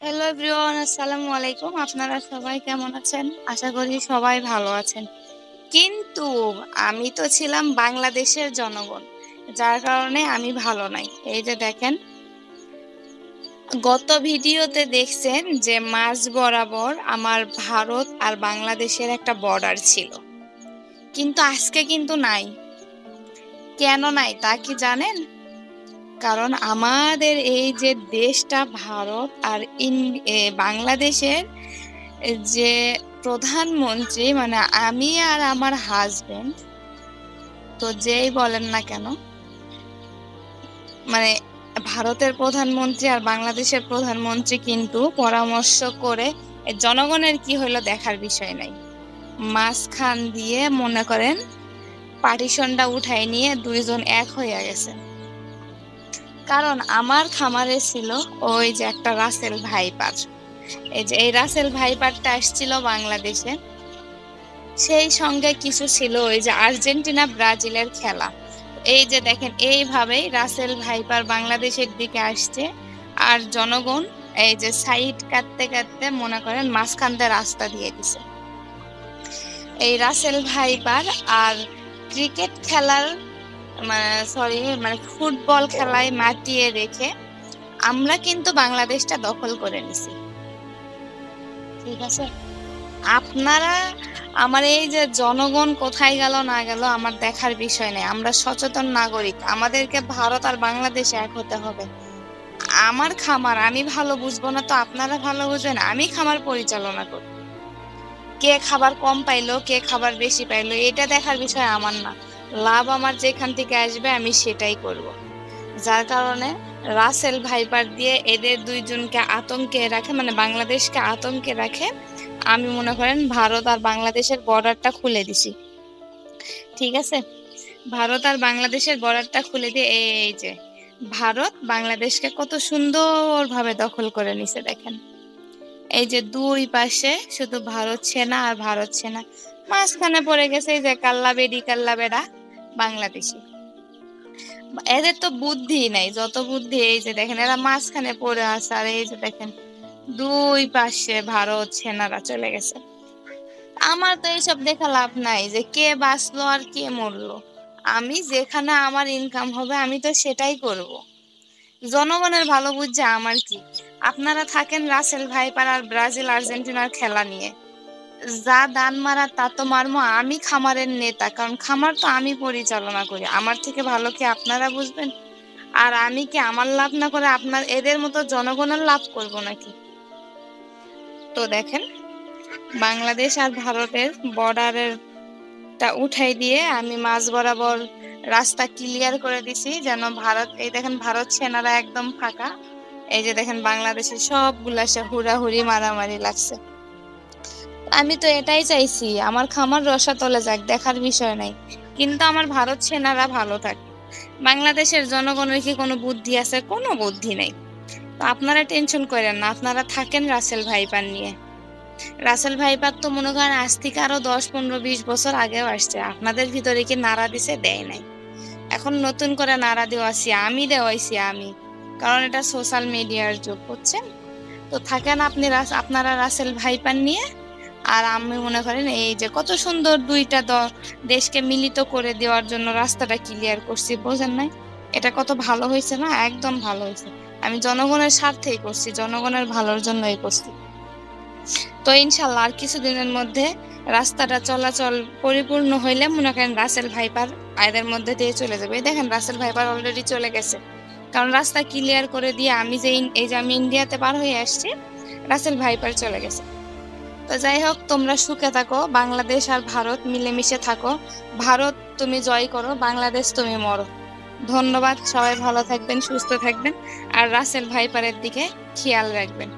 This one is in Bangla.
হ্যালো এভরিওয়ান, আসসালামু আলাইকুম। আপনারা সবাই কেমন আছেন? আশা করি সবাই ভালো আছেন। কিন্তু আমি তো ছিলাম বাংলাদেশের জনগণ, যার কারণে আমি ভালো নাই। এই যে দেখেন, গত ভিডিওতে দেখছেন যে মাঝ বরাবর আমার ভারত আর বাংলাদেশের একটা বর্ডার ছিল, কিন্তু আজকে কিন্তু নাই। কেন নাই তা কি জানেন? কারণ আমাদের এই যে দেশটা ভারত আর বাংলাদেশের যে প্রধানমন্ত্রী, মানে আমি আর আমার হাজবেন্ড, তো যেই বলেন না কেন, মানে ভারতের প্রধানমন্ত্রী আর বাংলাদেশের প্রধানমন্ত্রী কিন্তু পরামর্শ করে জনগণের কি হইলো দেখার বিষয় নাই, মাঝখান দিয়ে মনে করেন পার্টিশনটা উঠাই নিয়ে দুইজন এক হইয়া গেছে। কারণ আমার খামারে ছিল ওই যে একটা রাসেল ভাইপার, এই রাসেল ভাইপারটা আসছিল বাংলাদেশে। সেই সঙ্গে কিছু ছিল ওই যে আর্জেন্টিনা ব্রাজিলের খেলা। এই যে দেখেন, এইভাবেই রাসেল ভাইপার বাংলাদেশের দিকে আসছে, আর জনগণ এই যে সাইড কাটতে কাটতে মনে করেন মাঝখান দিয়ে রাস্তা দিয়ে দিছে। এই রাসেল ভাইপার আর ক্রিকেট খেলার মানে ফুটবল খেলায় মাতিয়ে রেখে আমরা কিন্তু বাংলাদেশটা দখল করে নিছি। ঠিক আছে, আপনারা আমার এই যে জনগণ কোথায় গেল না গেল আমার দেখার বিষয় নেই। আমরা সচেতন নাগরিক, আমাদেরকে ভারত আর বাংলাদেশে এক হতে হবে। আমার খামার আমি ভালো বুঝবো না তো আপনারা ভালো বুঝবেন? আমি খামার পরিচালনা করি, কে খাবার কম পাইলো কে খাবার বেশি পাইলো এটা দেখার বিষয় আমার না। লাভ আমার যেখান থেকে আসবে আমি সেটাই করব। যার কারণে রাসেল ভাইপার দিয়ে এদের দুইজনকে আতঙ্কে রাখে, মানে বাংলাদেশকে আতঙ্কে রাখে, আমি মনে করেন ভারত আর বাংলাদেশের বর্ডারটা খুলে দিছি। ঠিক আছে, ভারত আর বাংলাদেশের বর্ডারটা খুলে দিয়ে এই যে ভারত বাংলাদেশকে কত সুন্দরভাবে দখল করে নিছে। দেখেন, এই যে দুই পাশে শুধু ভারত সেনা আর ভারত সেনা, মাঝখানে পড়ে গেছে এই যে কাল্লা বেডি কাল্লা বেড়া বাংলাদেশি। এদের তো বুদ্ধি নাই, যত বুদ্ধি এই যে দেখেন এরা মাঝখানে পড়ে আছে, আর এই যে দেখেন দুই পাশে ভারত সেনারা চলে গেছে। আমার তো এইসব দেখা লাভ নাই যে কে বাঁচলো আর কে মরলো। আমি যেখানে আমার ইনকাম হবে আমি তো সেটাই করব। জনগণের ভালো বুঝছে আমার কি। আপনারা থাকেন রাসেল ভাইপার আর ব্রাজিল আর্জেন্টিনার খেলা নিয়ে, যা দান মারা তা তো মারমো। আমি খামারের নেতা, কারণ খামার তো আমি পরিচালনা করি। আমার থেকে ভালো কি আপনারা বুঝবেন? আর আমি কি আমার লাভ না করে আপনার এদের মতো জনগণের লাভ করব নাকি? তো দেখেন, বাংলাদেশ আর ভারতের বর্ডারেরটা উঠাই দিয়ে আমি মাঝ বরাবর রাস্তা ক্লিয়ার করে দিছি, যেন ভারত, এই দেখেন ভারত সেনারা একদম ফাঁকা। এই যে দেখেন বাংলাদেশের সবগুলা সে হুড়াহুড়ি মারামারি লাগছে। আমি তো এটাই চাইছি আমার খামার রসাতলে যাক, দেখার বিষয় নাই, কিন্তু আমার ভারত সেনারা ভালো থাকে। বাংলাদেশের জনগণের কি কোনো বুদ্ধি আছে? কোনো বুদ্ধি নেই। তো আপনারা টেনশন করেন না, আপনারা থাকেন রাসেল ভাইপার নিয়ে। রাসেল ভাইপার তো মনে করেন আজ থেকে আরো 10, 15, 20 বছর আগেও আসছে। আপনাদের ভিতরে কি নাড়া দিছে? দেয় নাই। এখন নতুন করে নাড়া দেওয়াছি আমি, দেওয়াইছি আমি, কারণ এটা সোশ্যাল মিডিয়ার যুগ, বুঝছেন? তো থাকেন আপনি আপনারা রাসেল ভাইপার নিয়ে। আর আমি মনে করেন এই যে কত সুন্দর দুইটা দেশকে মিলিত করে দেওয়ার জন্য রাস্তাটা ক্লিয়ার করছি, বোঝেন নাই? এটা কত ভালো হয়েছে না? একদম ভালো হয়েছে। আমি জনগণের স্বার্থেই করছি, জনগণের ভালোর জন্যই করছি। তো ইনশাল্লাহ আর কিছুদিনের মধ্যে রাস্তাটা চলাচল পরিপূর্ণ হইলে মনে করেন রাসেল ভাইপার এদের মধ্যে দিয়ে চলে যাবে। দেখেন রাসেল ভাইপার অলরেডি চলে গেছে, কারণ রাস্তা ক্লিয়ার করে দিয়ে আমি এই যে আমি ইন্ডিয়াতে পার হয়ে আসছি, রাসেল ভাইপার চলে গেছে। তো যাই হোক, তোমরা সুখে থাকো, বাংলাদেশ আর ভারত মিলেমিশে থাকো। ভারত তুমি জয় করো, বাংলাদেশ তুমি মরো। ধন্যবাদ, সবাই ভালো থাকবেন, সুস্থ থাকবেন, আর রাসেল ভাইপারের দিকে খেয়াল রাখবেন।